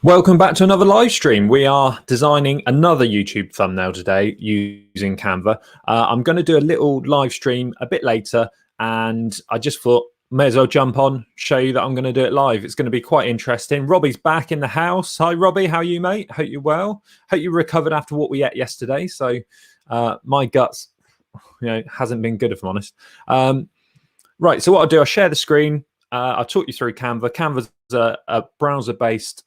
Welcome back to another live stream. We are designing another YouTube thumbnail today using Canva. I'm going to do a little live stream a bit later, and I just thought may as well jump on, show you that I'm going to do it live. It's going to be quite interesting. Robbie's back in the house. Hi, Robbie. How are you, mate? Hope you're well. Hope you recovered after what we ate yesterday. So my guts, hasn't been good, if I'm honest. Right. So what I'll do, I'll share the screen. I'll talk you through Canva. Canva's a browser-based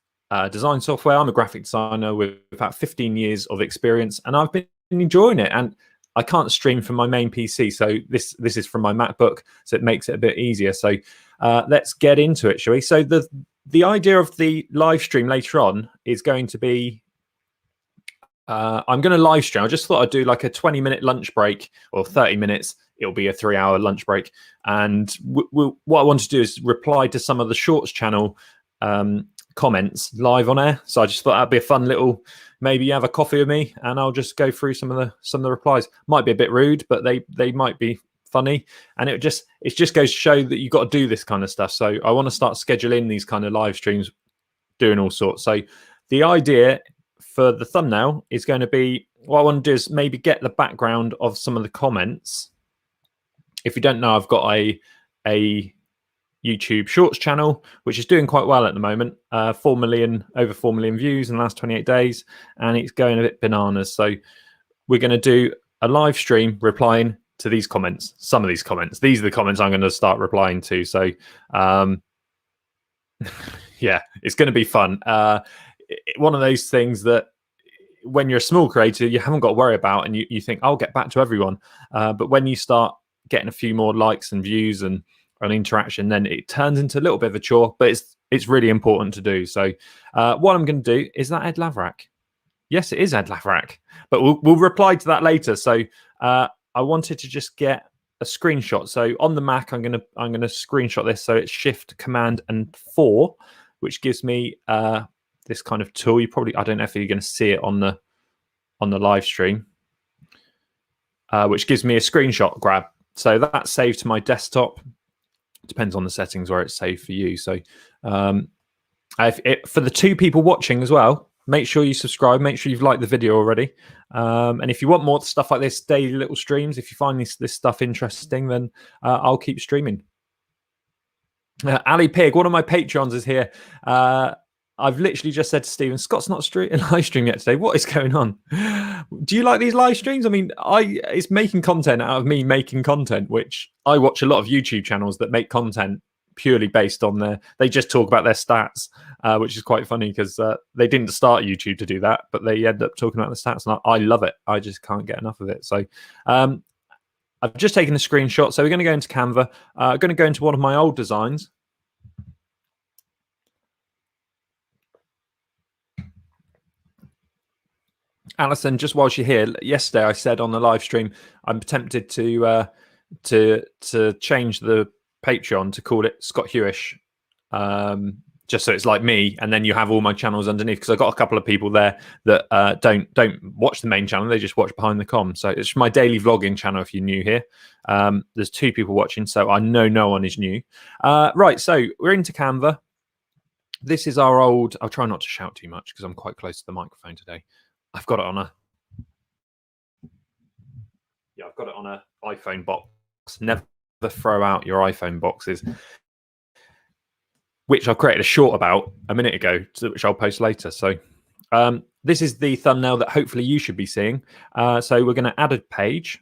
design software. I'm a graphic designer with about 15 years of experience, and I've been enjoying it. And I can't stream from my main PC, so this is from my MacBook, so it makes it a bit easier. So let's get into it, shall we? So the idea of the live stream later on is going to be I'm going to live stream. I just thought I'd do like a 20-minute lunch break, or 30 minutes. It'll be a 3-hour lunch break, and what I want to do is reply to some of the Shorts channel comments live on air. So I just thought that'd be a fun little, maybe you have a coffee with me and I'll just go through some of the replies. Might be a bit rude, but they might be funny, and it just goes to show that you've got to do this kind of stuff. So I want to start scheduling these kind of live streams, doing all sorts. So the idea for the thumbnail is going to be, what I want to do is maybe get the background of some of the comments. If you don't know, I've got a YouTube Shorts channel, which is doing quite well at the moment. Over 4 million views in the last 28 days, and it's going a bit bananas. So we're going to do a live stream replying to these comments. Some of these comments. These are the comments I'm going to start replying to. So yeah, it's going to be fun. One of those things that when you're a small creator, you haven't got to worry about, and you think, I'll get back to everyone. But when you start getting a few more likes and views and interaction, then it turns into a little bit of a chore, but it's really important to do. So what I'm going to do is that Ed Laverack. Yes, it is Ed Laverack, but we'll reply to that later. So I wanted to just get a screenshot. So on the Mac, I'm gonna screenshot this. So it's Shift Command and 4, which gives me this kind of tool. I don't know if you're going to see it on the live stream, which gives me a screenshot grab. So that's saved to my desktop. Depends on the settings where it's saved for you. So for the 2 people watching as well, make sure you subscribe. Make sure you've liked the video already. And if you want more stuff like this, daily little streams, if you find this stuff interesting, then I'll keep streaming. Ali Pig, one of my Patreons, is here. I've literally just said to Stephen, Scott's not live stream yet today. What is going on? Do you like these live streams? I mean, it's making content out of me making content, which I watch a lot of YouTube channels that make content purely based on they just talk about their stats, which is quite funny because they didn't start YouTube to do that, but they end up talking about the stats, and I love it. I just can't get enough of it. So I've just taken a screenshot. So we're going to go into Canva. I'm going to go into one of my old designs. Alison, just while you're here, yesterday I said on the live stream I'm tempted to change the Patreon to call it Scott Huish, just so it's like me, and then you have all my channels underneath, because I've got a couple of people there that don't watch the main channel, they just watch behind the comms. So it's my daily vlogging channel if you're new here. There's 2 people watching, so I know no one is new. Right, so we're into Canva. This is our old, I'll try not to shout too much because I'm quite close to the microphone today. I've got it on an iPhone box. Never throw out your iPhone boxes, which I created a short about a minute ago, which I'll post later. So this is the thumbnail that hopefully you should be seeing. So we're going to add a page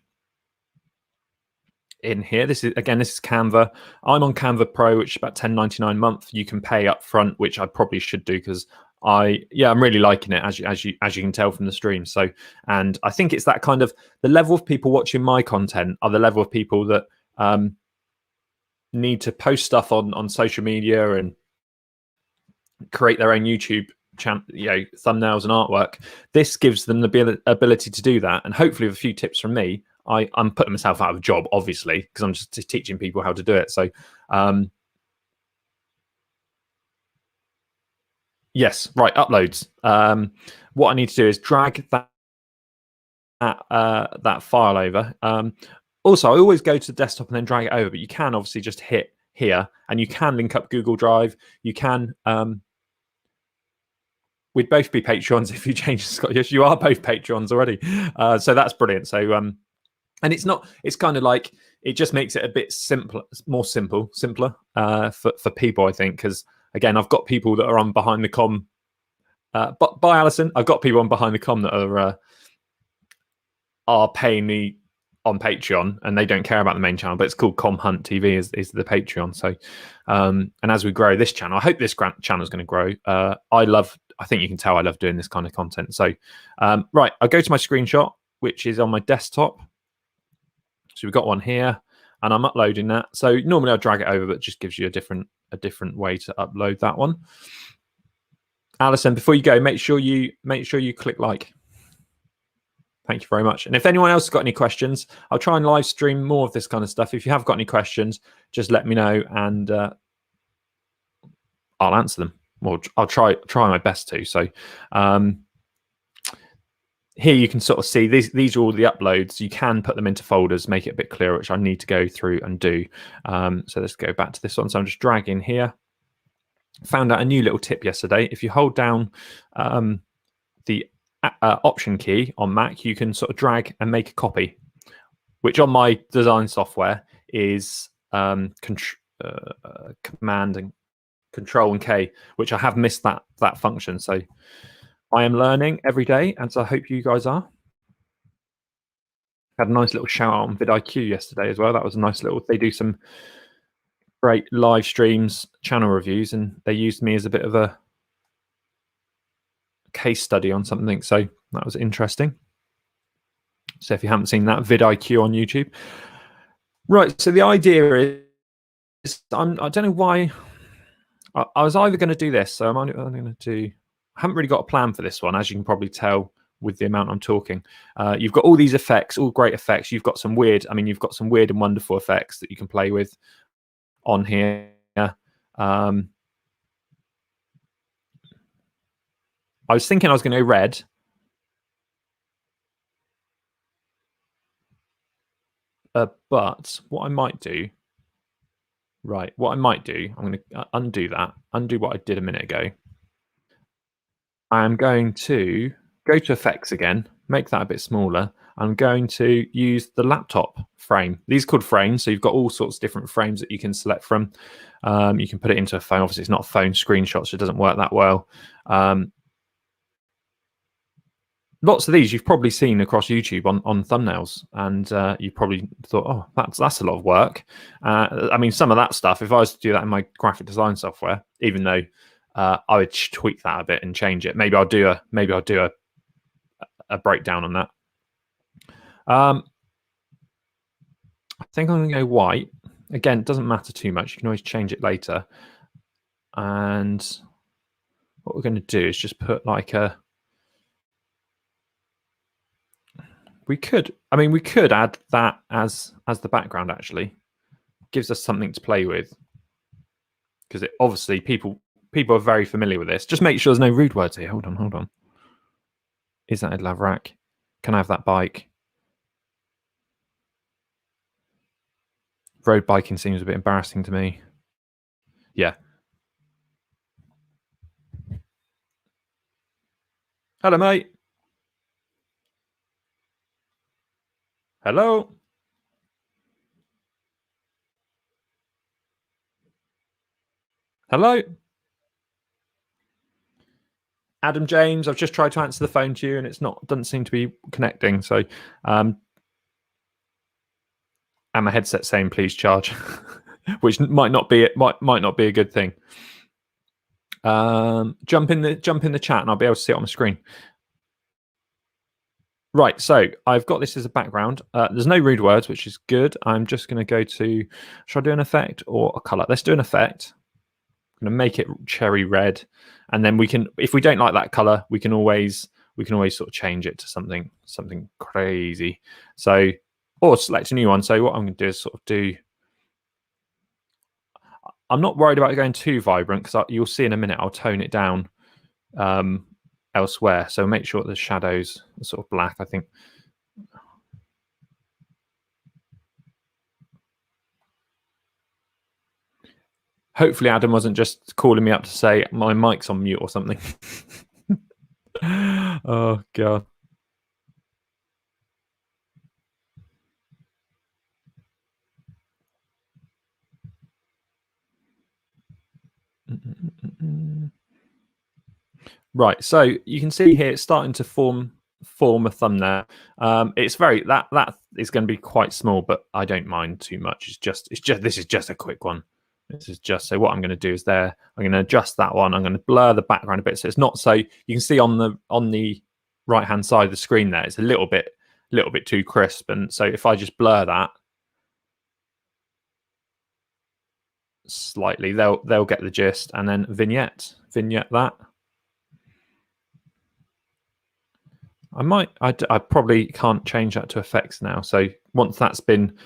in here. This is Canva. I'm on Canva Pro, which is about $10.99 a month. You can pay up front, which I probably should do because I'm really liking it, as you can tell from the stream. So, and I think it's that kind of, the level of people watching my content are the level of people that need to post stuff on social media and create their own YouTube channel, thumbnails and artwork. This gives them the ability to do that, and hopefully with a few tips from me, I'm putting myself out of a job, obviously, because I'm just teaching people how to do it. So yes, right, uploads. What I need to do is drag that file over. Also, I always go to the desktop and then drag it over, but you can obviously just hit here, and you can link up Google Drive. You can we'd both be Patreons if you change to Scottish. You are both Patreons already, so that's brilliant. So and it's not. It's kind of like it just makes it a bit simpler, simpler for people. I think because again, I've got people that are on behind the com. But by Alison, I've got people on behind the com that are paying me on Patreon, and they don't care about the main channel. But it's called Com Hunt TV is the Patreon. So, and as we grow this channel, I hope this channel is going to grow. I think you can tell I love doing this kind of content. So, right, I'll go to my screenshot, which is on my desktop. So we've got one here, and I'm uploading that. So normally I'll drag it over, but it just gives you a different way to upload that one. Alison, before you go, make sure you click like. Thank you very much. And if anyone else has got any questions, I'll try and live stream more of this kind of stuff. If you have got any questions, just let me know, and I'll answer them. Well, I'll try my best to. So here you can sort of see these are all the uploads. You can put them into folders, make it a bit clearer, which I need to go through and do. So let's go back to this one. So I'm just dragging here. Found out a new little tip yesterday. If you hold down the option key on Mac, you can sort of drag and make a copy, which on my design software is Command and Control and K, which I have missed that function. So I am learning every day, and so I hope you guys are. Had a nice little shout out on vidIQ yesterday as well. That was a nice little. They do some great live streams, channel reviews, and they used me as a bit of a case study on something, so that was interesting. So if you haven't seen that, vidIQ on YouTube. Right, so the idea is I don't know why I was either going to do this, so I'm going to do. I haven't really got a plan for this one, as you can probably tell with the amount I'm talking. You've got all these effects, all great effects. You've got some weird, you've got some weird and wonderful effects that you can play with on here. I was thinking I was going to go red. But what I might do, I'm going to undo that, undo what I did a minute ago. I'm going to go to effects again, make that a bit smaller. I'm going to use the laptop frame. These are called frames, so you've got all sorts of different frames that you can select from. You can put it into a phone. Obviously, it's not a phone screenshot, so it doesn't work that well. Lots of these you've probably seen across YouTube on thumbnails, and you probably thought, oh, that's a lot of work. Some of that stuff, if I was to do that in my graphic design software, even though I would tweak that a bit and change it, maybe I'll do a breakdown on that. I think I'm going to go white. Again, it doesn't matter too much. You can always change it later. And what we're going to do is just put like a. We could add that as the background. Actually, gives us something to play with, because it obviously people are very familiar with this. Just make sure there's no rude words here. Hold on. Is that a Lavrack? Can I have that bike? Road biking seems a bit embarrassing to me. Yeah. Hello, mate. Hello. Hello. Adam James, I've just tried to answer the phone to you, and doesn't seem to be connecting. So, and my headset saying please charge, which might not be a good thing. Jump in the chat, and I'll be able to see it on the screen. Right, so I've got this as a background. There's no rude words, which is good. I'm just going to go to. Should I do an effect or a color? Let's do an effect. I'm going to make it cherry red, and then we can, if we don't like that color, we can always sort of change it to something crazy. So, or select a new one. So what I'm going to do is sort of do. I'm not worried about it going too vibrant, because you'll see in a minute I'll tone it down elsewhere. So make sure that the shadows are sort of black, I think. Hopefully Adam wasn't just calling me up to say my mic's on mute or something. Oh God. Right, so you can see here it's starting to form a thumbnail. It's very that is going to be quite small, but I don't mind too much. It's just this is just a quick one. This is just so what I'm going to do is there. I'm going to adjust that one. I'm going to blur the background a bit so it's not so you can see on the right hand side of the screen there. It's a little bit too crisp, and so if I just blur that slightly, they'll get the gist, and then vignette that. I probably can't change that to effects now. So once that's been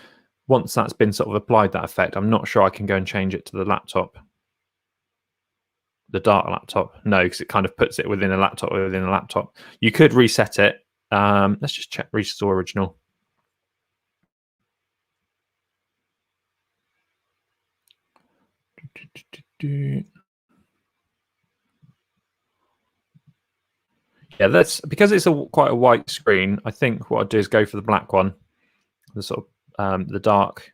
sort of applied, that effect, I'm not sure I can go and change it to the laptop, the dark laptop. No, because it kind of puts it within a laptop. You could reset it. Let's just check restore original. Yeah, that's because it's quite a white screen. I think what I'd do is go for the black one, the sort of the dark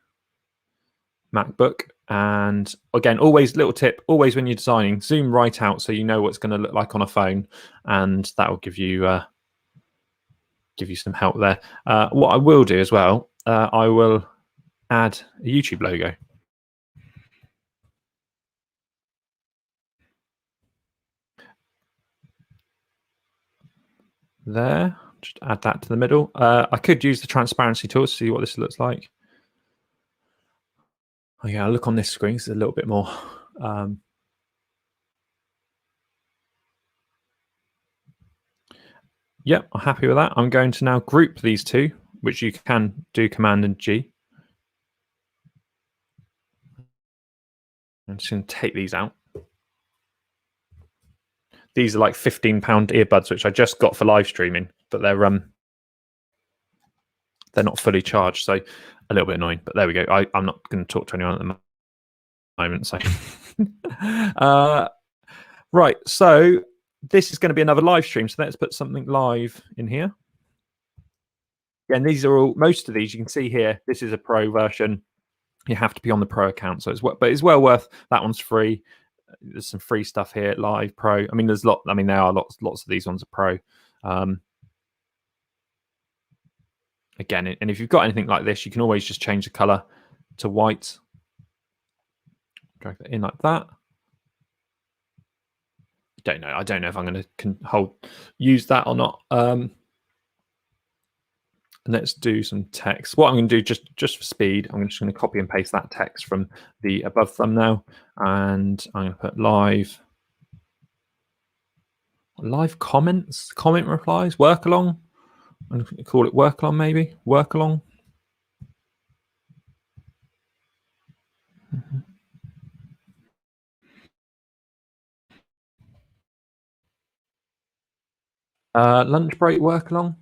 MacBook. And again, always little tip, always when you're designing, zoom right out so you know what it's going to look like on a phone, and that will give you some help there. What I will do as well, I will add a YouTube logo. There, just add that to the middle. I could use the transparency tool to see what this looks like. Oh yeah, look on this screen. It's a little bit more. Yep, I'm happy with that. I'm going to now group these two, which you can do Command and G. I'm just going to take these out. These are like £15 earbuds, which I just got for live streaming, but they're not fully charged, so a little bit annoying. But there we go. I'm not going to talk to anyone at the moment. So, right. So this is going to be another live stream. So let's put something live in here. And these are all. Most of these you can see here. This is a pro version. You have to be on the pro account, so it's well worth. That one's free. There's some free stuff here. Live Pro. I mean, there are lots of these ones are pro. Again, and if you've got anything like this, you can always just change the color to white. Drag that in like that. I don't know if I'm going to use that or not. Let's do some text. What I'm going to do just for speed, I'm just going to copy and paste that text from the above thumbnail, and I'm going to put live comments, comment replies, work along. I'm going to call it work along, maybe work along. Lunch break work along.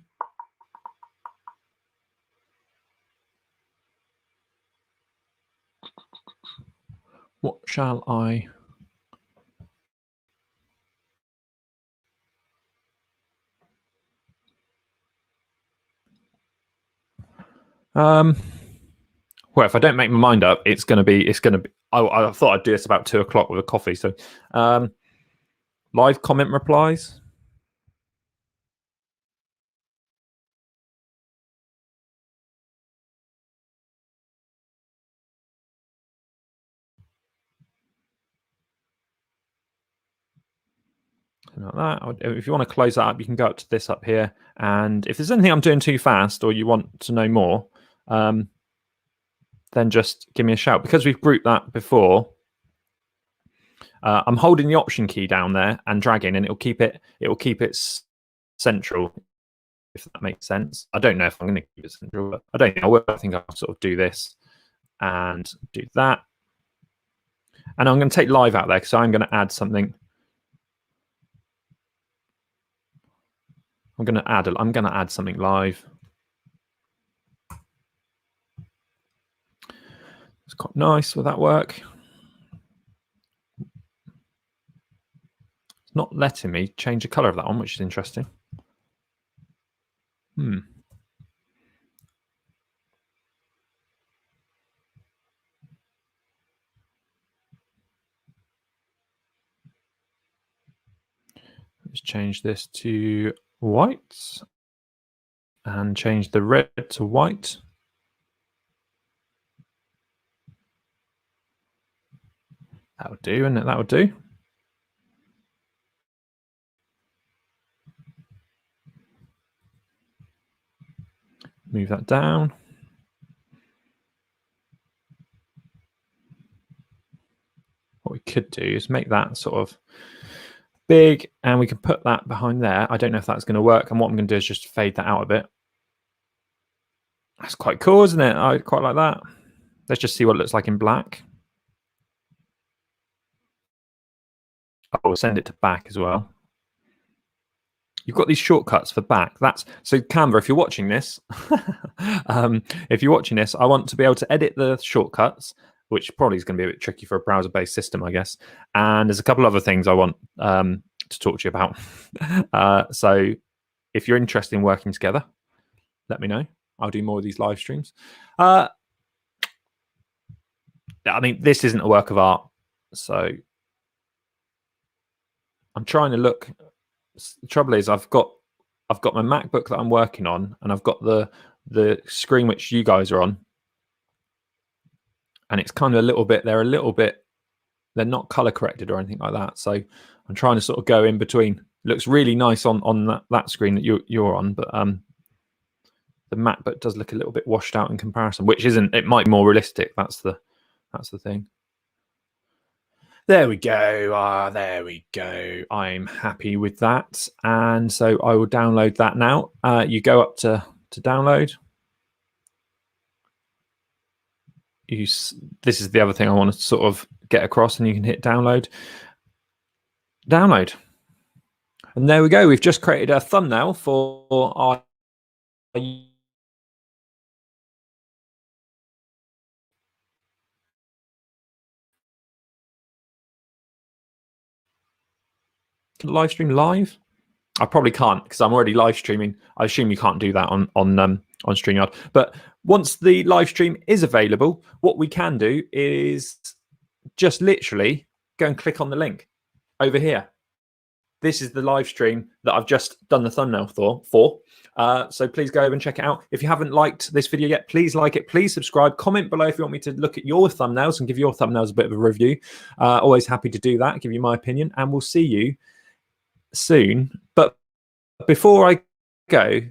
What shall I? Well, if I don't make my mind up, it's going to be. I thought I'd do this about 2 o'clock with a coffee. So, live comment replies. Like that. If you want to close that up, you can go up to this up here. And if there's anything I'm doing too fast or you want to know more, then just give me a shout. Because we've grouped that before, I'm holding the Option key down there and dragging, and it'll keep it central, if that makes sense. I don't know if I'm going to keep it central, but I don't know. I think I'll sort of do this and do that. And I'm going to take live out there because I'm going to add something. I'm going to add something live. It's quite nice. Will that work? It's not letting me change the color of that one, which is interesting. Let's change this to white and change the red to white. That'll do, and that'll do. Move that down. What we could do is make that sort of big, and we can put that behind there. I don't know if that's going to work, and what I'm going to do is just fade that out a bit. That's quite cool, isn't it? I quite like that. Let's just see what it looks like in black. I'll send it to back as well. You've got these shortcuts for back. That's so Canva, if you're watching this, if you're watching this, I want to be able to edit the shortcuts, which probably is going to be a bit tricky for a browser-based system, I guess. And there's a couple other things I want to talk to you about. So if you're interested in working together, let me know. I'll do more of these live streams. I mean, this isn't a work of art, so I'm trying to look. The trouble is, I've got my MacBook that I'm working on, and I've got the screen which you guys are on, and it's kind of a little bit. They're not color corrected or anything like that. So I'm trying to sort of go in between. It looks really nice on that screen that you're on, but the MacBook does look a little bit washed out in comparison, which isn't. It might be more realistic. That's the thing. There we go. There we go. I'm happy with that. And so I will download that now. You go up to download. This is the other thing I want to sort of get across, and you can hit download. Download. And there we go. We've just created a thumbnail for our live stream live. I probably can't because I'm already live streaming. I assume you can't do that on StreamYard. But once the live stream is available, what we can do is just literally go and click on the link over here. This is the live stream that I've just done the thumbnail for. So please go over and check it out. If you haven't liked this video yet, please like it. Please subscribe. Comment below if you want me to look at your thumbnails and give your thumbnails a bit of a review. Always happy to do that, give you my opinion, and we'll see you soon. But before I go,